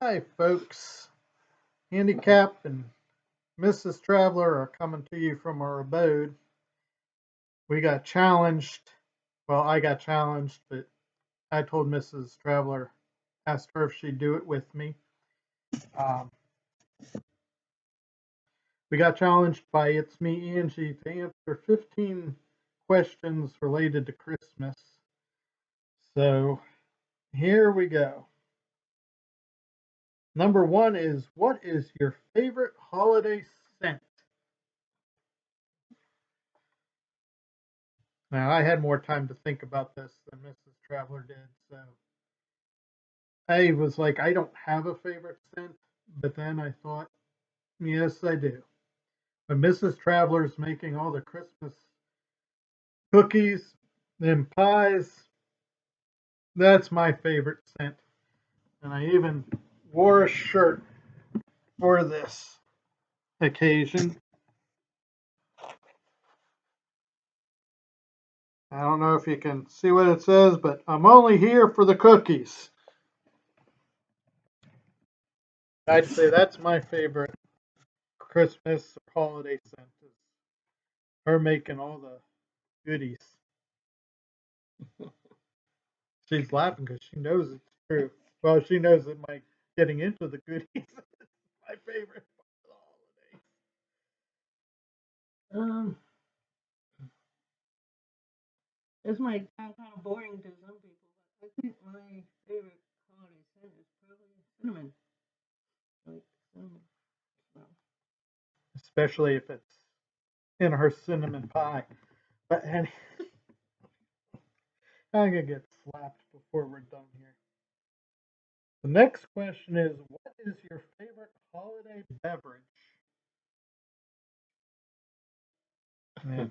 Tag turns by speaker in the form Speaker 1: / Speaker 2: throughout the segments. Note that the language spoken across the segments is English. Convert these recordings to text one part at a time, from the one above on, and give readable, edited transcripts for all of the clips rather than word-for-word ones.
Speaker 1: Hi, folks. Handicap and Mrs. Traveler are coming to you from our abode. We got challenged. Well, I got challenged, but I told Mrs. Traveler, asked her if she'd do it with me. Um, we got challenged by It's Me, Angie, to answer 15 questions related to Christmas. So here we go. Number one is, what is your favorite holiday scent? Now, I had more time to think about this than Mrs. Traveler did, so I was like, I don't have a favorite scent, but then I thought, yes, I do. When Mrs. Traveler's making all the Christmas cookies and pies, that's my favorite scent. And I even wore a shirt for this occasion. I don't know if you can see what it says, but I'm only here for the cookies. I'd say that's my favorite Christmas or holiday scent is her making all the goodies. She's laughing because she knows it's true. Well, she knows that my getting into the goodies is my favorite part of the
Speaker 2: Um, this might sound kind of boring to some people, but I think my favorite holiday scent is probably cinnamon. Like cinnamon smell.
Speaker 1: holidays, especially if it's in her cinnamon pie. But and I'm gonna get slapped before we're done here. The next question is, what is your favorite holiday beverage? Yeah.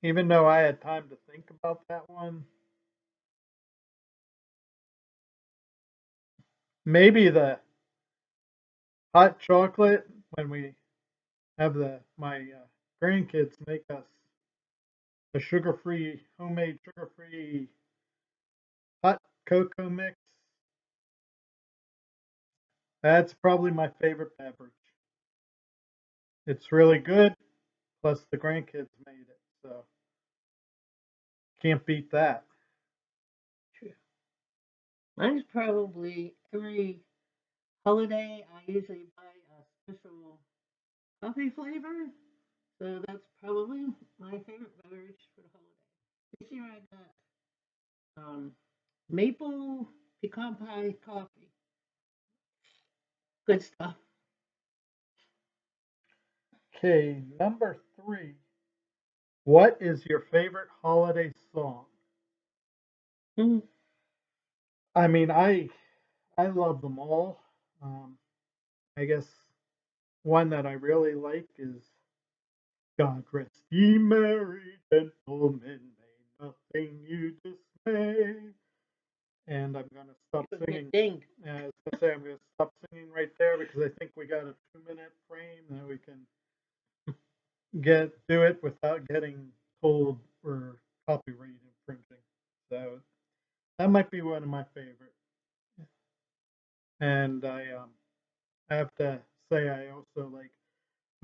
Speaker 1: Even though I had time to think about that one, maybe the hot chocolate when we have the my grandkids make us a sugar-free, homemade sugar-free hot cocoa mix. That's probably my favorite beverage. It's really good. Plus, the grandkids made it, so can't beat that.
Speaker 2: True. Mine's probably every holiday I usually buy a special coffee flavor. So that's probably my favorite beverage for the holiday. This year I got maple pecan pie coffee. Good stuff.
Speaker 1: Okay, number three. What is your favorite holiday song?
Speaker 2: Mm.
Speaker 1: I mean, I love them all. Um, I guess one that I really like is God rest ye merry gentlemen, may nothing you dismay. And I'm gonna stop
Speaker 2: You could
Speaker 1: singing.
Speaker 2: get dinged.
Speaker 1: I was gonna say I'm gonna stop singing right there because I think we got a 2 minute frame that we can get do it without getting told we're copyright infringing. So that might be one of my favorite. And I have to say I also like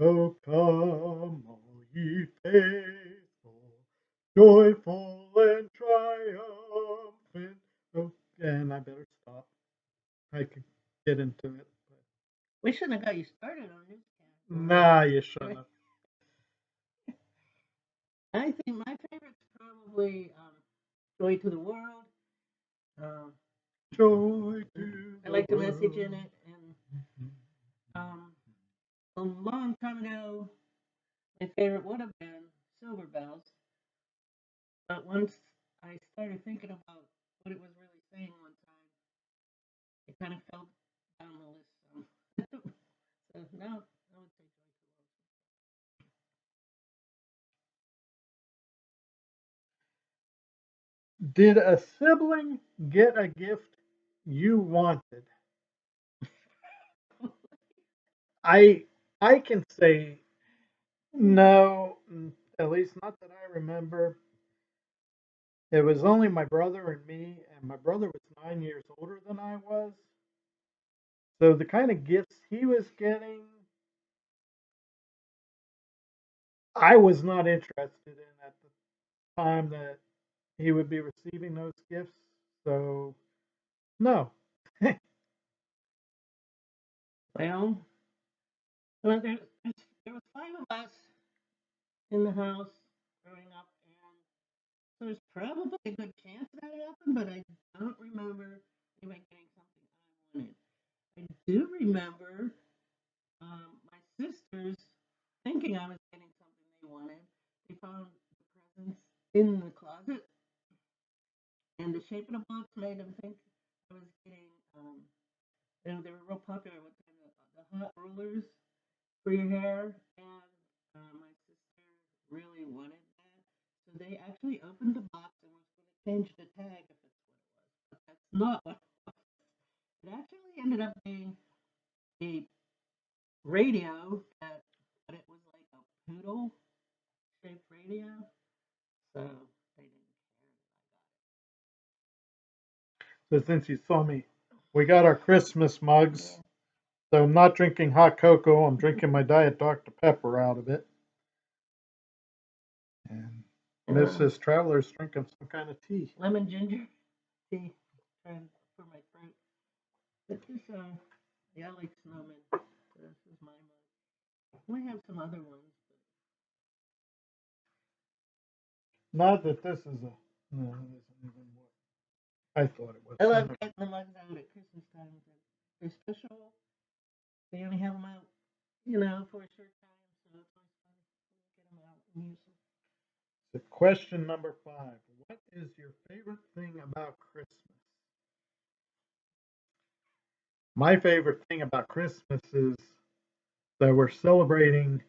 Speaker 1: "Oh come all ye faithful, joyful and triumphant." Oh, and I better stop. I could get into it. But
Speaker 2: We shouldn't have got you started on this
Speaker 1: nah, you shouldn't
Speaker 2: cat.
Speaker 1: have.
Speaker 2: I think my favorite's probably Joy to the World. Um,
Speaker 1: Joy to
Speaker 2: I
Speaker 1: the
Speaker 2: like the message in
Speaker 1: world.
Speaker 2: it. And um, a long time ago, my favorite would have been Silver Bells. But once I started thinking about what it was really saying one time, it kind of fell down the list some. So now I would say Joy to
Speaker 1: Did a sibling get a gift you wanted?
Speaker 2: the World.
Speaker 1: I can say no, at least not that I remember. It was only my brother and me, and my brother was 9 years older than I was. So the kind of gifts he was getting, I was not interested in at the time that he would be receiving those gifts. So no.
Speaker 2: Well, well there was five of us in the house growing up, and so there's probably a good chance that it happened, but I don't remember anybody getting something I wanted. I do remember my sisters thinking I was getting something they wanted. They found the presents in the closet, and the shape of the box made them think I was getting. They were real popular at one time. The hot rollers for your hair, and my sister really wanted that, so they actually opened the box and was going to change the tag if it's what it was. But that's not what it actually ended up being. A radio that, but it was like a poodle shaped radio, so they didn't
Speaker 1: So since you saw me, we got our Christmas mugs.
Speaker 2: care.
Speaker 1: So I'm not drinking hot cocoa. I'm drinking my Diet Dr. Pepper out of it. And
Speaker 2: Yeah.
Speaker 1: Mrs. Traveler's drinking some kind of tea.
Speaker 2: Lemon ginger tea, trying for my throat. But this, yeah, I like snowman. So this is my mug. We have some other ones.
Speaker 1: Not that this is a. No, it isn't even what I thought it was.
Speaker 2: I love getting the mugs out at Christmas time. They're special. They only have them out, for a short time, so it's always fun to get them out and use them.
Speaker 1: So question number 5. What is your favorite thing about Christmas? My favorite thing about Christmas is that we're celebrating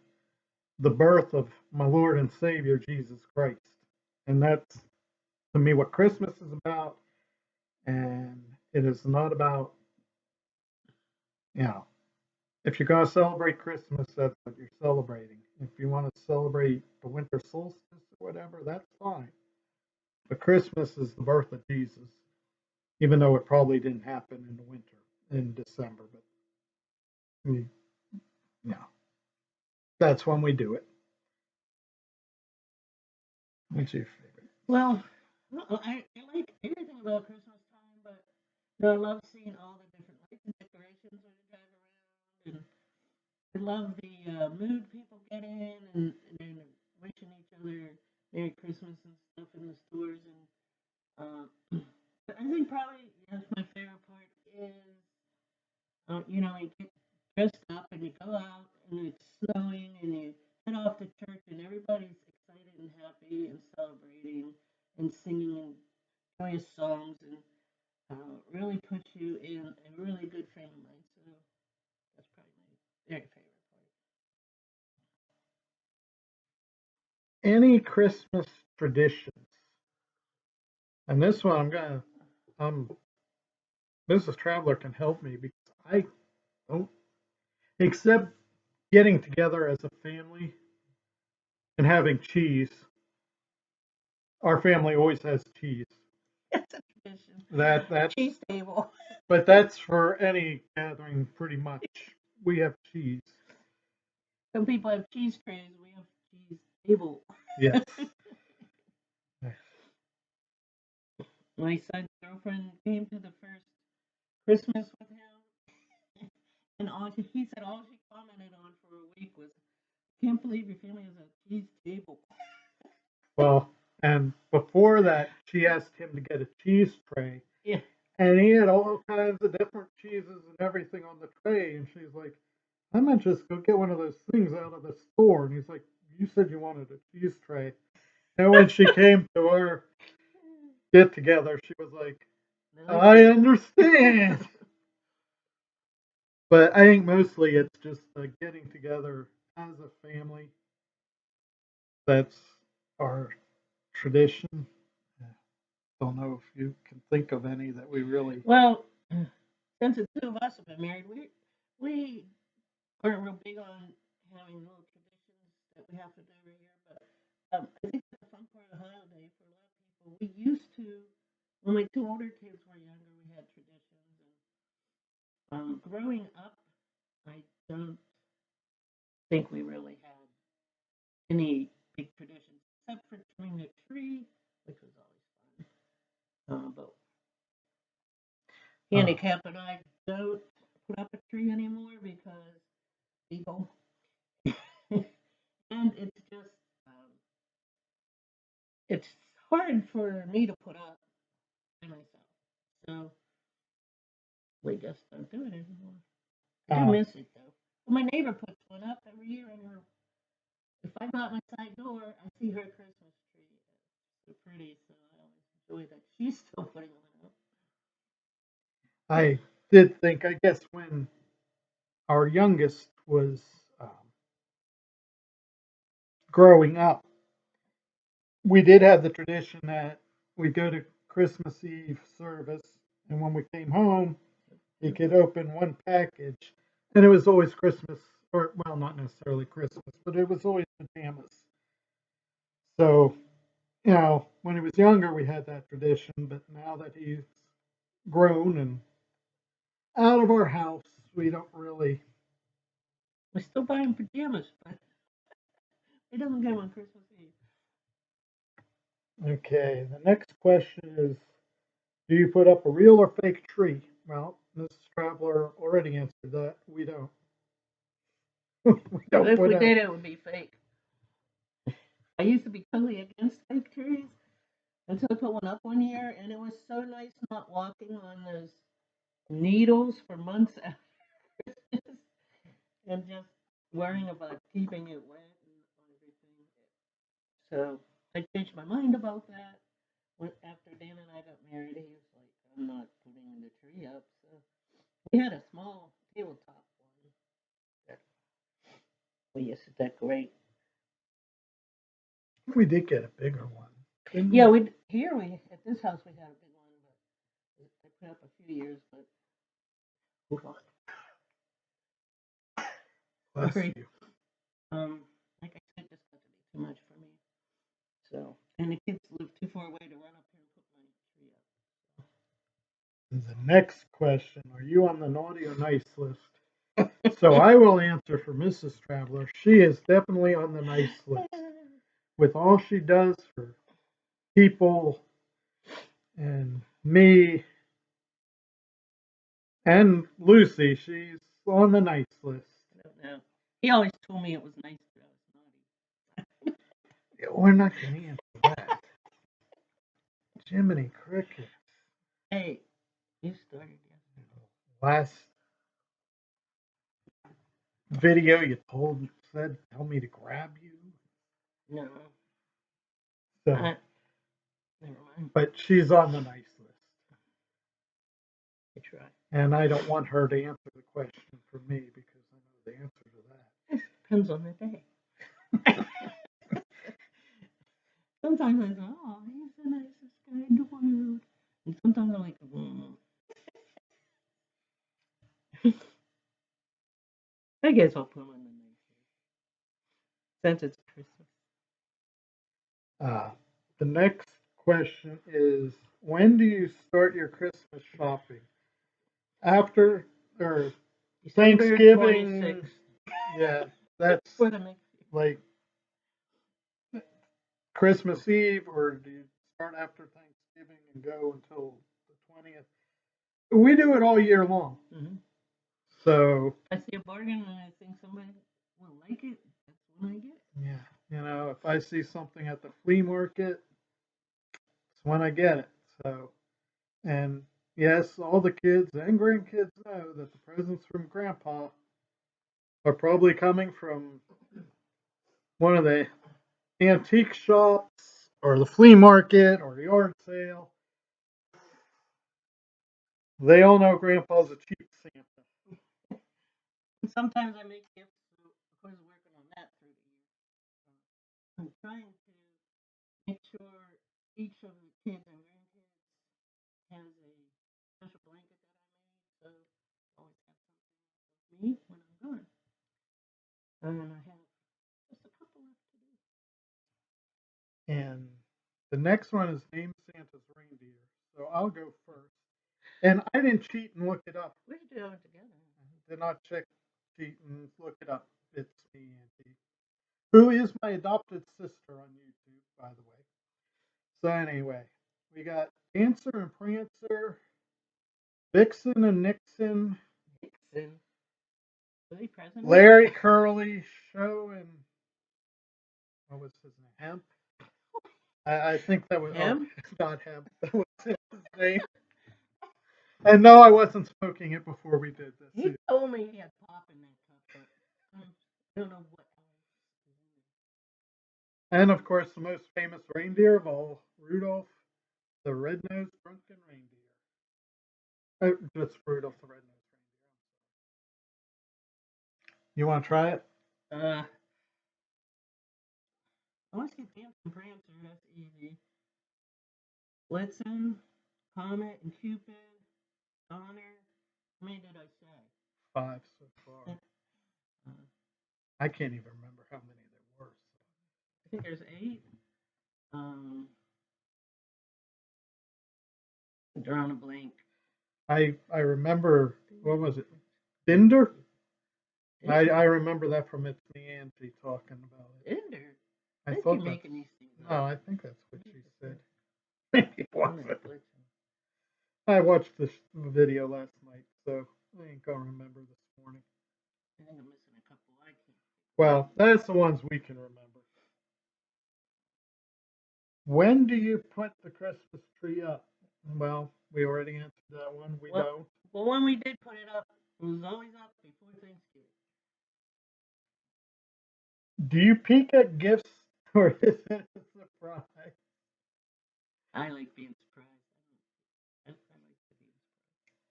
Speaker 1: the birth of my Lord and Savior Jesus Christ. And that's to me what Christmas is about. And it is not about, you know, if you're going to celebrate Christmas, that's what you're celebrating. If you want to celebrate the winter solstice or whatever, that's fine. But Christmas is the birth of Jesus, even though it probably didn't happen in the winter, in December. But we, yeah, that's when we do it. What's your favorite?
Speaker 2: Well, I like everything about Christmas time, but I love seeing all the different lights and decorations when you drive around, and I love the mood people get in, and wishing each other Merry Christmas and stuff in the stores. And I think probably yes, my favorite part is you get dressed up and you go out and it's snowing and you head off to church and everybody's excited and happy and celebrating and singing and joyous songs and really puts you in a really good frame of mind. So that's probably my very favorite part.
Speaker 1: Any Christmas traditions? And this one, Mrs. Traveler can help me because I don't, except getting together as a family and having cheese. Our family always has cheese.
Speaker 2: It's a tradition.
Speaker 1: That's
Speaker 2: Cheese table.
Speaker 1: but that's for any gathering pretty much. We have cheese.
Speaker 2: Some people have cheese trays. We have cheese table.
Speaker 1: Yes.
Speaker 2: My son's girlfriend came to the first Christmas with him, and he said all she commented on for a week was, "Can't believe your family has a cheese table."
Speaker 1: Well, and before that, she asked him to get a cheese tray,
Speaker 2: Yeah.
Speaker 1: and he had all kinds of different cheeses and everything on the tray. And she's like, "I might just go get one of those things out of the store." And he's like, "You said you wanted a cheese tray." And when she came to our get together, she was like, "I understand." But I think mostly it's just getting together as a family. That's our tradition. Don't know if you can think of any that we really.
Speaker 2: Well, since the two of us have been married, we aren't real big on having little traditions that we have to do every year. But I think that's the fun part of the holiday for a lot of people. We used to, when my two older kids were younger, we had traditions, and Growing up, I don't think we really had any big traditions except for trimming a tree, which was always fun. But
Speaker 1: Uh,
Speaker 2: handicap and I don't put up a tree anymore because people, and it's just it's hard for me to put up by myself. So we just don't do it anymore. I do
Speaker 1: uh,
Speaker 2: miss it though. Well, my neighbor puts one up every year, and if I go out my side door, I see her Christmas tree. It's so pretty, so I always enjoy that she's still putting one up.
Speaker 1: I did think, I guess, when our youngest was growing up, we did have the tradition that we go to Christmas Eve service, and when we came home, he could open one package, and it was always Christmas, or well, not necessarily Christmas, but it was always pajamas. So, when he was younger, we had that tradition, but now that he's grown and out of our house, we don't really.
Speaker 2: We still buy him pajamas, but it doesn't come on Christmas Eve.
Speaker 1: Okay, the next question is, do you put up a real or fake tree? Well, Mrs. Traveler already answered that. We don't. We don't
Speaker 2: If
Speaker 1: put
Speaker 2: we
Speaker 1: up.
Speaker 2: did, it would be fake. I used to be totally against fake trees until I put one up one year, and it was so nice not walking on those needles for months after and just worrying about keeping it wet and everything. So I changed my mind about that. After Dan and I got married, he was like, "I'm not putting the tree up." So we had a small tabletop one that we used to decorate.
Speaker 1: We did get a bigger one, didn't
Speaker 2: Yeah,
Speaker 1: we?
Speaker 2: we here we at this house we had a big one, but I put up a few years. But hold on,
Speaker 1: Bless
Speaker 2: sorry.
Speaker 1: you.
Speaker 2: Like I said, this got to be too much for me. So and the kids live too far away to run up here and put my tree up.
Speaker 1: The next question, are you on the naughty or nice list? So I will answer for Mrs. Traveler. She is definitely on the nice list. With all she does for people and me and Lucy, she's on the nice list.
Speaker 2: I don't know. He always told me it was nice that I was naughty.
Speaker 1: Yeah, we're not going to answer that. Jiminy Cricket.
Speaker 2: Hey, you started yesterday.
Speaker 1: Last video you said, tell me to grab you.
Speaker 2: No,
Speaker 1: So,
Speaker 2: I, never mind.
Speaker 1: but she's on the nice list.
Speaker 2: I try.
Speaker 1: And I don't want her to answer the question for me because I know the answer to that.
Speaker 2: It depends on the day. Sometimes I go, oh, he's the nicest guy in the world. And sometimes I'm like, I guess I'll put him on the nice since it's Christmas.
Speaker 1: Uh, the next question is, when do you start your Christmas shopping? After or
Speaker 2: December
Speaker 1: Thanksgiving?
Speaker 2: 26th.
Speaker 1: Yeah, that's
Speaker 2: For the next
Speaker 1: like Christmas Eve, or do you start after Thanksgiving and go until the 20th? We do it all year long.
Speaker 2: hmm
Speaker 1: So,
Speaker 2: I see a bargain and I think somebody will like it. That's when I get it.
Speaker 1: yeah, if I see something at the flea market, it's when I get it. So, and yes, all the kids and grandkids know that the presents from Grandpa are probably coming from one of the antique shops or the flea market or yard sale. They all know Grandpa's a cheap Santa.
Speaker 2: And sometimes I make gifts. So of course, working on that through the year. I'm trying to make sure each of the kids and grandkids has a special blanket that I made. So I always have something of me when I'm gone. And I have just a couple left to do.
Speaker 1: And the next one is Name Santa's Reindeer. So I'll go first. And I didn't cheat and look it up.
Speaker 2: We should do it together.
Speaker 1: did not cheat and look it up. It's me, Auntie, who is my adopted sister on YouTube, by the way. So anyway, we got Dancer and Prancer, Vixen and Nixon,
Speaker 2: Nixon. Was he president?
Speaker 1: Larry Curly Show, and what was his name? Hemp. I think that was
Speaker 2: Him?
Speaker 1: not Hemp. That was his name. And no, I wasn't smoking it before we did this.
Speaker 2: He told me he had pop in that cup, but I don't know what else.
Speaker 1: And of course, the most famous reindeer of all, Rudolph the Red-Nosed Drunken Reindeer. Just Rudolph the Red-Nosed Reindeer. You want to try it?
Speaker 2: I want to get Dance and Prancer. That's easy. Blitzen, Comet, and Cupid. Donner. How many did I say?
Speaker 1: 5 so far. I can't even remember how many there were.
Speaker 2: I think there's 8. I'm drawing a blank.
Speaker 1: I remember, what was it? Binder? I remember that from It's Me Auntie talking about it.
Speaker 2: Binder?
Speaker 1: I
Speaker 2: think
Speaker 1: thought
Speaker 2: you're making these things up.
Speaker 1: No, I think that's what she said. It wasn't. I watched this video last night, so I ain't gonna remember this morning.
Speaker 2: I think I'm missing a couple. I can't.
Speaker 1: Well, that's the ones we can remember. When do you put the Christmas tree up? Well, we already answered that one. We don't.
Speaker 2: Well, when we did put it up, it was always up before Thanksgiving.
Speaker 1: Do you peek at gifts or is it a surprise?
Speaker 2: I like being surprised. I like to be surprised.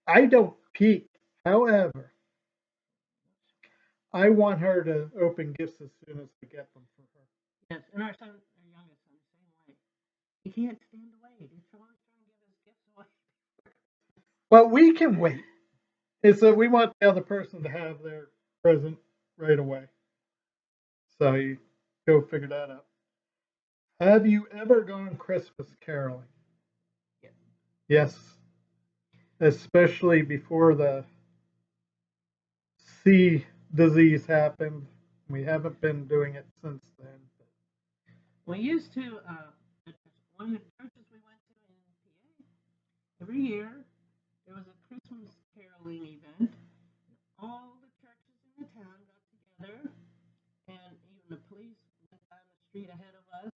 Speaker 1: I don't peek. However, I want her to open gifts as soon as we get them for her.
Speaker 2: Yes, and our son, our youngest son, the same way. He can't stand to wait. He's always trying to give his gifts away.
Speaker 1: But we can wait. It's that we want the other person to have their present right away. So you go figure that out. Have you ever gone Christmas caroling?
Speaker 2: Yes.
Speaker 1: Yes. Especially before the C disease happened. We haven't been doing it since then.
Speaker 2: We used to, one of the churches we went to in PA, every year there was a Christmas caroling event. All the churches in the town got together, and even the police went down the street ahead of us,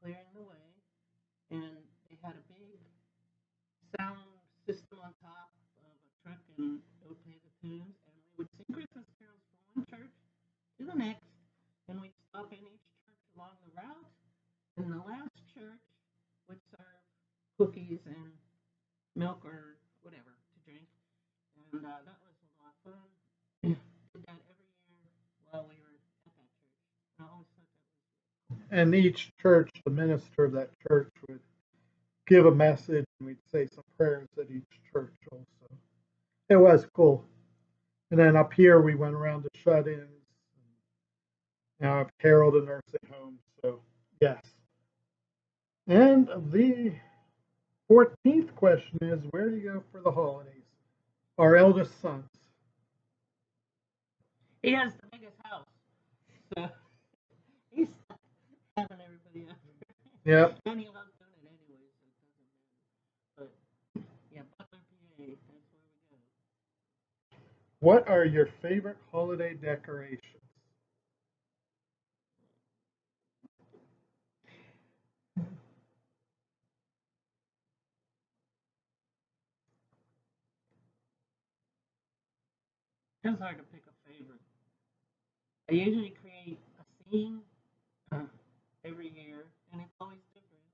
Speaker 2: clearing the way. And they had a big sound system on top of a truck, and it would play the tunes. And we would sing Christmas carols from one church to the next, and we'd stop in each church along the route. And the last church would serve cookies and milk or whatever to drink. And that was a lot of fun. Did that every year while we were at that church. I always thought that was.
Speaker 1: And each church, the minister of that church would give a message, and we'd say some prayers at each church also. It was cool. And then up here, we went around to shut-ins. Now I've caroled in nursing homes, so yes. And the 14th question is, where do you go for the holidays? Our eldest sons.
Speaker 2: He has the biggest house, so he's having everybody out.
Speaker 1: Yep.
Speaker 2: And he loves doing it anyway, so it doesn't matter. But yeah, Butler, PA, that's where we go.
Speaker 1: What are your favorite holiday decorations?
Speaker 2: It's hard to pick a favorite. I usually create a scene every year, and it's always different.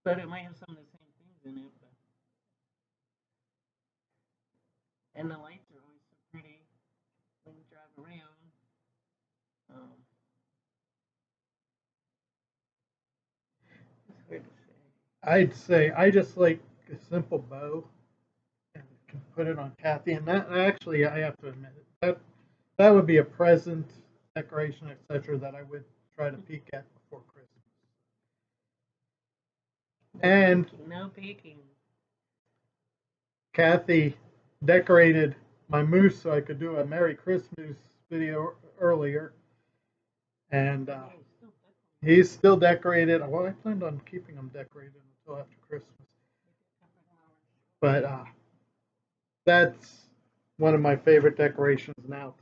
Speaker 2: But it might have some of the same things in it. But and the lights are always so pretty when you drive around. Um, it's hard to say.
Speaker 1: I'd say I just like a simple bow and can put it on Kathy. And that actually, I have to admit it, that would be a present, decoration, etc. that I would try to peek at before Christmas.
Speaker 2: No
Speaker 1: And
Speaker 2: peeking, no peeking.
Speaker 1: Kathy decorated my moose so I could do a Merry Christmas video earlier. And he's still decorated. Well, I planned on keeping him decorated until after Christmas. But that's one of my favorite decorations now.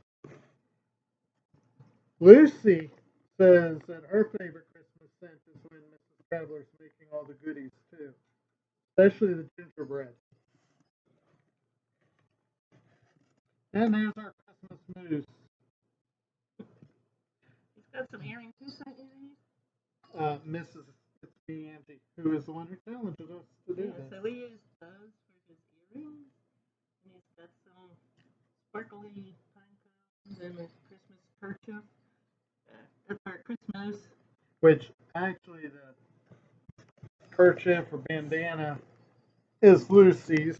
Speaker 1: Lucy says that her favorite Christmas scent is when Mrs. Traveler's making all the goodies too, especially the gingerbread. And there's our Christmas moose.
Speaker 2: He's got some earrings. Who sent earrings?
Speaker 1: Mrs. It's me, Auntie, who is the one who challenges us to do this.
Speaker 2: So we use those for his earrings. And he's got some sparkly pine cones and a Christmas kerchief. That's our Christmas.
Speaker 1: Which actually the kerchief or bandana is Lucy's.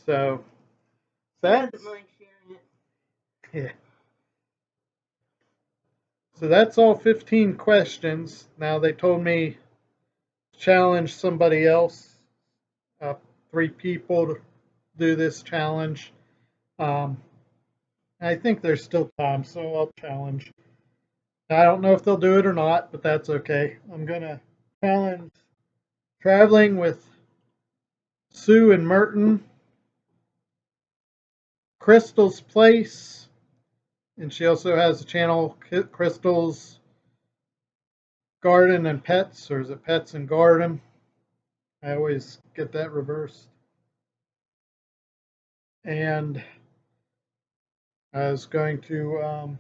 Speaker 1: So that's
Speaker 2: doesn't mind sharing it.
Speaker 1: Yeah. So that's all 15 questions. Now they told me to challenge somebody else, 3 people to do this challenge. I think there's still time, so I'll challenge. I don't know if they'll do it or not, but that's okay. I'm going to challenge traveling with Sue and Merton, Crystal's Place, and she also has a channel, Crystal's Garden and Pets, or is it Pets and Garden? I always get that reversed. And I was going to,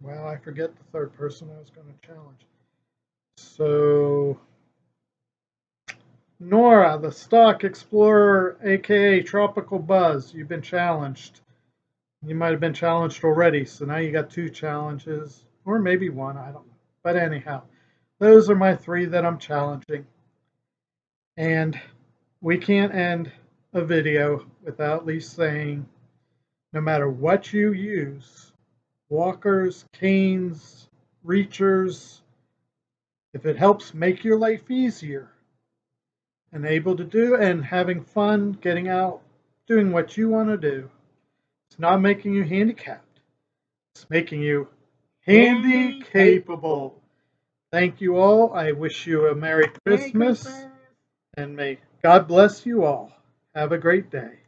Speaker 1: well, I forget the third person I was going to challenge. So, Nora, the Stock Explorer, aka Tropical Buzz, you've been challenged. You might have been challenged already, so now you got 2 challenges, or maybe 1, I don't know. But anyhow, those are my 3 that I'm challenging. And we can't end a video without at least saying, no matter what you use, walkers, canes, reachers, if it helps make your life easier and able to do and having fun getting out, doing what you want to do, it's not making you handicapped. It's making you handy capable. Thank you all. I wish you a Merry Christmas. And may God bless you all. Have a great day.